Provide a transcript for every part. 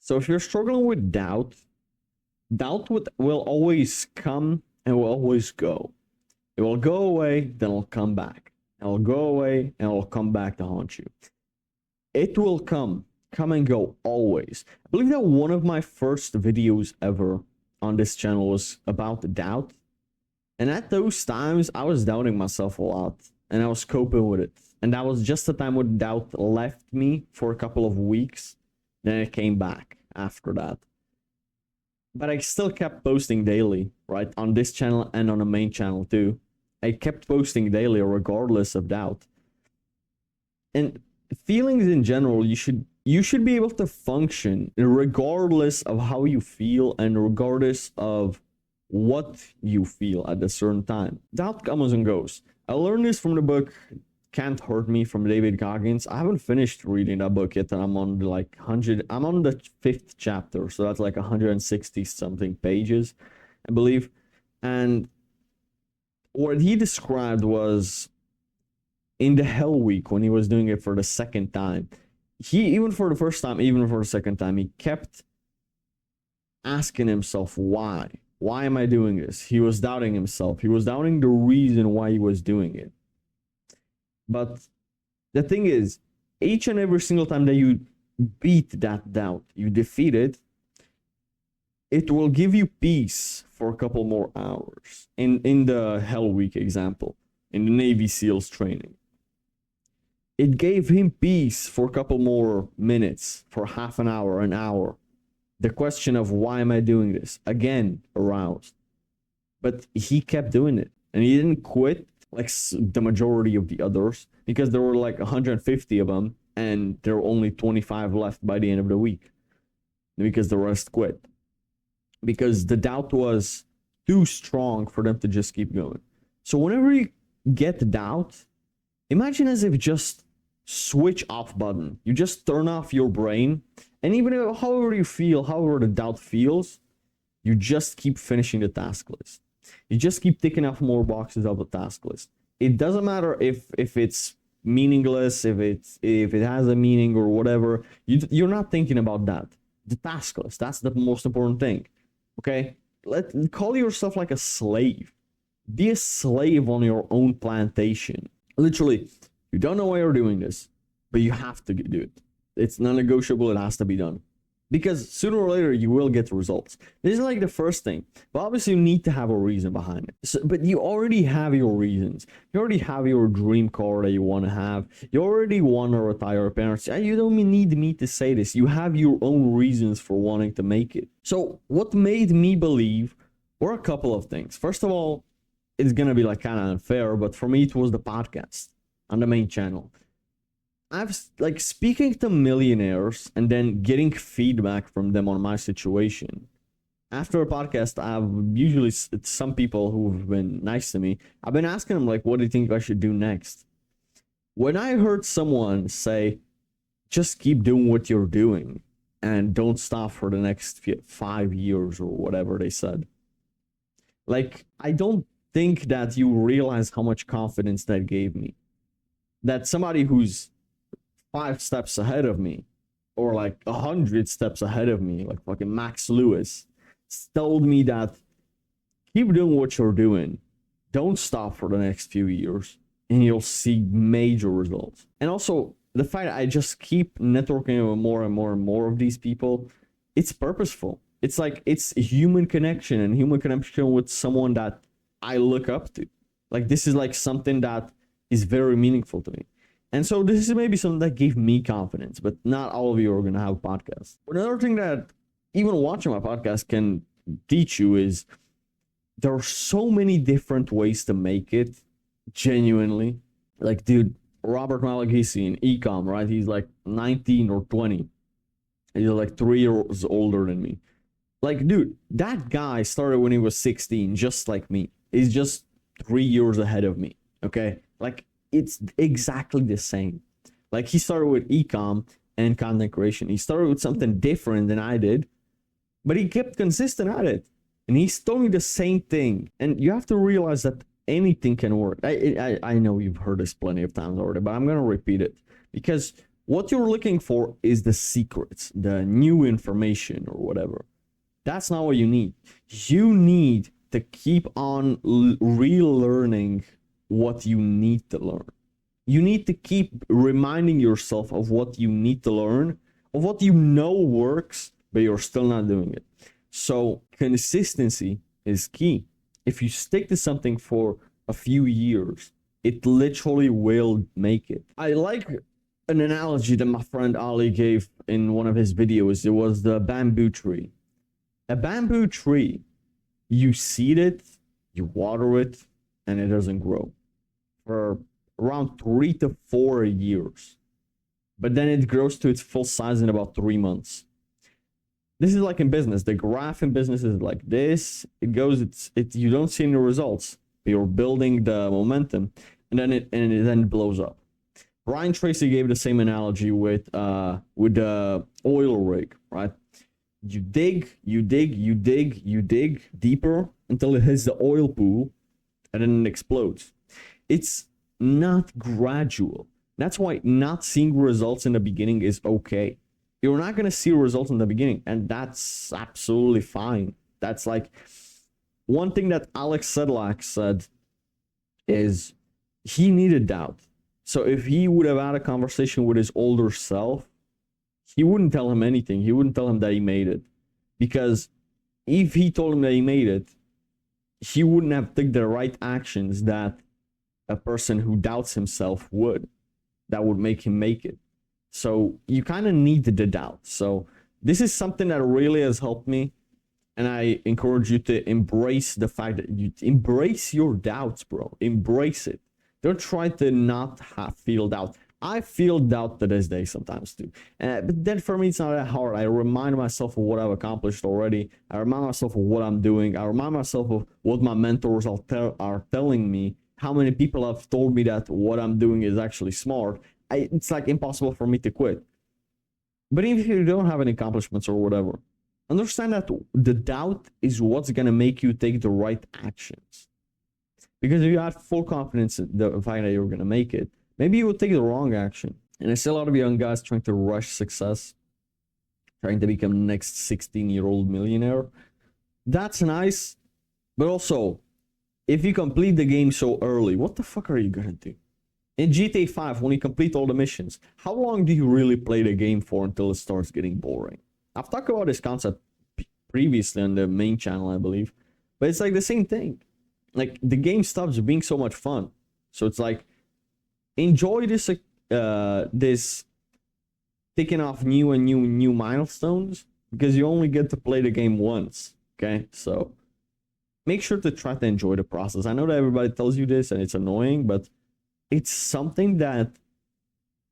So if you're struggling with doubt, will always come and will always go. It will go away, then it'll come back. It'll go away, and it'll come back to haunt you. It will come and go always. I believe that one of my first videos ever on this channel was about doubt. And at those times, I was doubting myself a lot, and I was coping with it. And that was just the time when doubt left me for a couple of weeks. Then it came back after that. But I still kept posting daily, right? On this channel and on the main channel too. I kept posting daily regardless of doubt. And feelings in general, you should be able to function regardless of how you feel and regardless of what you feel at a certain time. Doubt comes and goes. I learned this from the book Can't Hurt Me from David Goggins. I haven't finished reading that book yet, and I'm on like 100. I'm on the 5th chapter, so that's like 160 something pages, I believe. And what he described was in the Hell Week when he was doing it for the second time. Even for the first time, even for the second time, he kept asking himself why. Why am I doing this? He was doubting himself. He was doubting the reason why he was doing it. But the thing is, each and every single time that you beat that doubt, you defeat it, it will give you peace for a couple more hours. In the Hell Week example, in the Navy SEALs training, it gave him peace for a couple more minutes, for half an hour. The question of why am I doing this? Again, aroused. But he kept doing it. And he didn't quit like the majority of the others, because there were like 150 of them and there were only 25 left by the end of the week. Because the rest quit. Because the doubt was too strong for them to just keep going. So whenever you get doubt, imagine as if just switch off button. You just turn off your brain, and even if, however you feel, however the doubt feels, you just keep finishing the task list. You just keep ticking off more boxes of the task list. It doesn't matter if it's meaningless, if it has a meaning or whatever. You're not thinking about that. The task list, that's the most important thing. Okay? Call yourself like a slave. Be a slave on your own plantation. Literally, you don't know why you're doing this, but you have to do it. It's non-negotiable. It has to be done. Because sooner or later, you will get results. This is like the first thing. But obviously, you need to have a reason behind it. So, but you already have your reasons. You already have your dream car that you want to have. You already want to retire your parents. You don't need me to say this. You have your own reasons for wanting to make it. So what made me believe were a couple of things. First of all, it's going to be like kind of unfair, but for me, it was the podcast on the main channel. I've like speaking to millionaires and then getting feedback from them on my situation. After a podcast, I've usually, it's some people who've been nice to me. I've been asking them like, what do you think I should do next? When I heard someone say, just keep doing what you're doing and don't stop for the next 5 years or whatever they said. Like, I don't think that you realize how much confidence that gave me. That somebody who's 5 steps ahead of me, or like 100 steps ahead of me, like fucking Max Lewis, told me that keep doing what you're doing, don't stop for the next few years, and you'll see major results. And also the fact that I just keep networking with more and more and more of these people, it's purposeful. It's like it's human connection, and human connection with someone that I look up to. Like, this is like something that is very meaningful to me. And so this is maybe something that gave me confidence, but not all of you are going to have podcasts. Another thing that even watching my podcast can teach you is there are so many different ways to make it genuinely. Like, dude, Robert Malagisi in Ecom, right? He's like 19 or 20. He's like 3 years older than me. Like, dude, that guy started when he was 16, just like me. He's just 3 years ahead of me, okay? Like, it's exactly the same. Like, he started with ecom and content creation. He started with something different than I did, but he kept consistent at it. And he's told me the same thing. And you have to realize that anything can work. I know you've heard this plenty of times already, but I'm going to repeat it. Because What you're looking for is the secrets, the new information or whatever. That's not what you need. You need to keep on relearning what you need to learn. You need to keep reminding yourself of what you need to learn, of what you know works, but you're still not doing it. So consistency is key. If you stick to something for a few years, it literally will make it. I like an analogy that my friend Ali gave in one of his videos. It was the bamboo tree. A bamboo tree, you seed it, you water it, and it doesn't grow for around 3 to 4 years. But then it grows to its full size in about 3 months. This is like in business. The graph in business is like this. It goes, you don't see any results. You're building the momentum, and then it blows up. Brian Tracy gave the same analogy with the oil rig, right? You dig deeper until it hits the oil pool, and then it explodes. It's not gradual. That's why not seeing results in the beginning is okay. You're not going to see results in the beginning, and that's absolutely fine. That's like one thing that Alex Sedlak said is he needed doubt. So if he would have had a conversation with his older self, he wouldn't tell him anything. He wouldn't tell him that he made it. Because if he told him that he made it, he wouldn't have taken the right actions that a person who doubts himself would. That would make him make it. So you kind of need the doubt. So this is something that really has helped me. And I encourage you to embrace the fact that you embrace your doubts, bro. Embrace it. Don't try to not feel doubt. I feel doubt to this day sometimes too. But then for me, it's not that hard. I remind myself of what I've accomplished already. I remind myself of what I'm doing. I remind myself of what my mentors are telling me. How many people have told me that what I'm doing is actually smart. It's like impossible for me to quit. But even if you don't have any accomplishments or whatever, understand that the doubt is what's going to make you take the right actions. Because if you have full confidence in the fact that you're going to make it, maybe you will take the wrong action. And I see a lot of young guys trying to rush success, trying to become the next 16-year-old millionaire. That's nice. But also, if you complete the game so early, what the fuck are you going to do? In GTA 5, when you complete all the missions, how long do you really play the game for until it starts getting boring? I've talked about this concept previously on the main channel, I believe. But it's like the same thing. Like, the game stops being so much fun. So it's like, enjoy this this ticking off new milestones, because you only get to play the game once. Okay, so make sure to try to enjoy the process. I know that everybody tells you this and it's annoying, but it's something that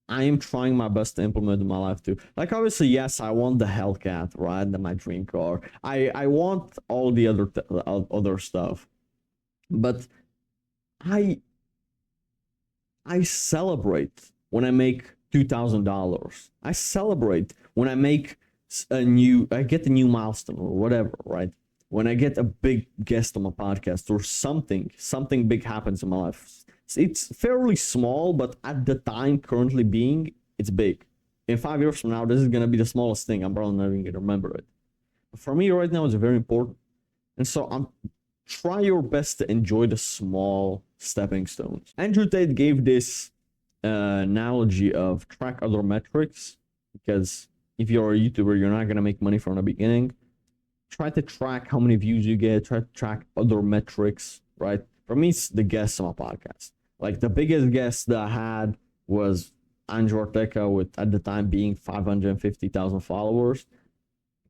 I am trying my best to implement in my life too. Like, obviously, yes, I want the Hellcat, right? My dream car. I want all the other stuff, but I celebrate when I make $2,000. I celebrate when I make I get a new milestone or whatever, right? When I get a big guest on my podcast or something big happens in my life. It's fairly small, but at the time currently being, it's big. In 5 years from now, this is going to be the smallest thing. I'm probably not even going to remember it. But for me right now, it's very important. And so try your best to enjoy the small stepping stones. Andrew Tate gave this analogy of track other metrics, because if you're a YouTuber, you're not going to make money from the beginning. Try to track how many views you get. Try to track other metrics, right? For me, it's the guests on my podcast. Like, the biggest guest that I had was Andrew Ortega, with at the time being 550,000 followers.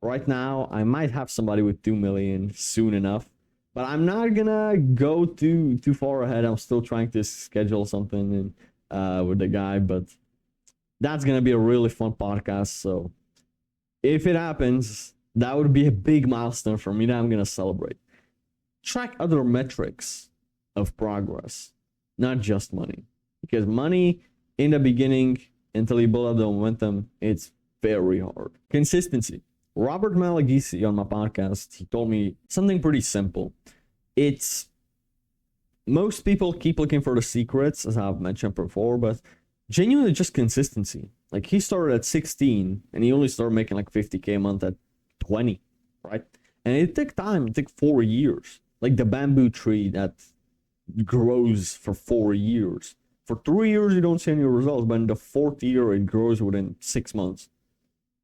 Right now, I might have somebody with 2 million soon enough, but I'm not gonna go too far ahead. I'm still trying to schedule something with the guy, but that's gonna be a really fun podcast. So if it happens, that would be a big milestone for me that I'm gonna celebrate. Track other metrics of progress, not just money, because money in the beginning, until you build up the momentum, it's very hard. Consistency. Robert Malagisi on my podcast, he told me something pretty simple. It's most people keep looking for the secrets, as I've mentioned before, but genuinely just consistency. Like he started at 16 and he only started making like 50K a month at 20, right? And it took time. It took 4 years. Like the bamboo tree that grows for 4 years. For 3 years, you don't see any results, but in the 4th year, it grows within 6 months.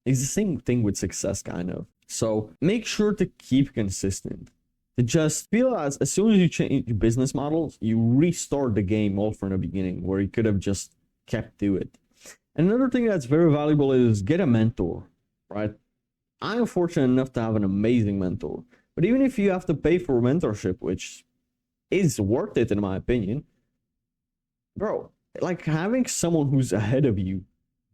It's the same thing with success, kind of. So make sure to keep consistent. To just feel as soon as you change your business models, you restart the game all from the beginning, where you could have just kept to it. And another thing that's very valuable is get a mentor, right? I'm fortunate enough to have an amazing mentor. But even if you have to pay for mentorship, which is worth it in my opinion, bro, like having someone who's ahead of you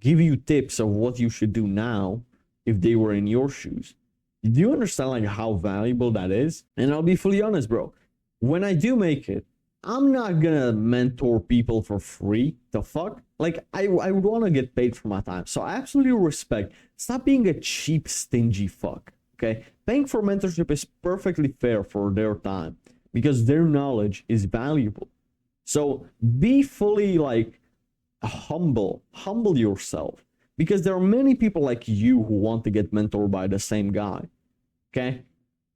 give you tips of what you should do now if they were in your shoes. Do you understand like how valuable that is? And I'll be fully honest, bro. When I do make it, I'm not gonna mentor people for free. The fuck? Like I would want to get paid for my time. So I absolutely respect. Stop being a cheap, stingy fuck. Okay? Paying for mentorship is perfectly fair for their time because their knowledge is valuable. So be fully like humble yourself, because there are many people like you who want to get mentored by the same guy. Okay,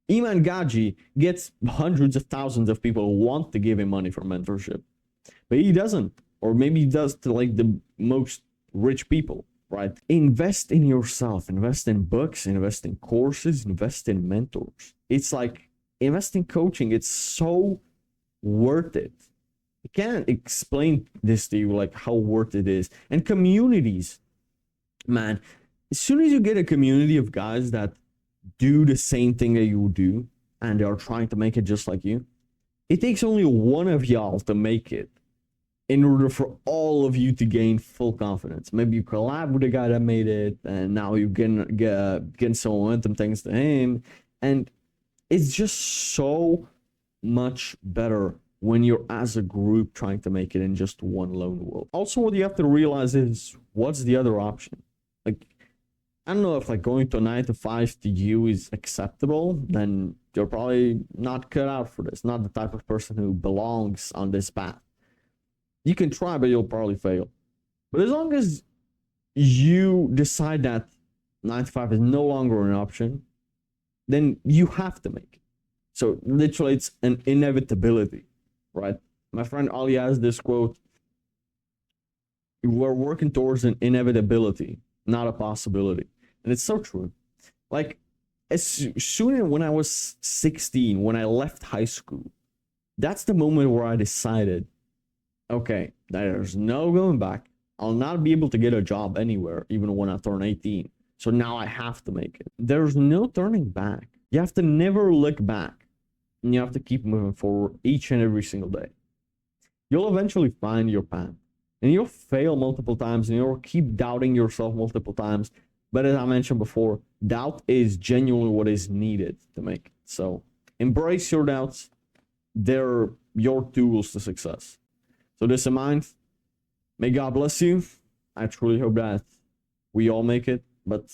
Iman Gaji gets hundreds of thousands of people who want to give him money for mentorship, but he doesn't, or maybe he does to like the most rich people, right? Invest in yourself, invest in books, invest in courses, invest in mentors. It's like invest in coaching. It's so worth it. I can't explain this to you, like how worth it is. And communities, man, as soon as you get a community of guys that do the same thing that you do and they are trying to make it just like you, it takes only one of y'all to make it in order for all of you to gain full confidence. Maybe you collab with the guy that made it and now you get some momentum thanks to him. And it's just so much better when you're as a group trying to make it in just one lone wolf. Also, what you have to realize is, what's the other option? Like, I don't know if like going to a 9 to 5 to you is acceptable, then you're probably not cut out for this. Not the type of person who belongs on this path. You can try, but you'll probably fail. But as long as you decide that 9 to 5 is no longer an option, then you have to make it. So literally it's an inevitability, right? My friend Ali has this quote: we're working towards an inevitability, not a possibility. And it's so true. Like, as soon as when I was 16, when I left high school, that's the moment where I decided, okay, there's no going back. I'll not be able to get a job anywhere, even when I turn 18. So now I have to make it. There's no turning back. You have to never look back. And you have to keep moving forward each and every single day. You'll eventually find your path. And you'll fail multiple times and you'll keep doubting yourself multiple times. But as I mentioned before, doubt is genuinely what is needed to make it. So embrace your doubts. They're your tools to success. So this in mind, may God bless you. I truly hope that we all make it. But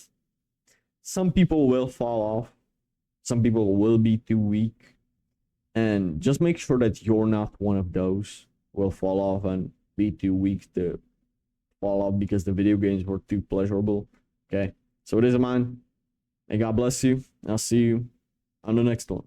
some people will fall off. Some people will be too weak. And just make sure that you're not one of those who will fall off and be too weak to fall off because the video games were too pleasurable. Okay, so it is mine. May God bless you. I'll see you on the next one.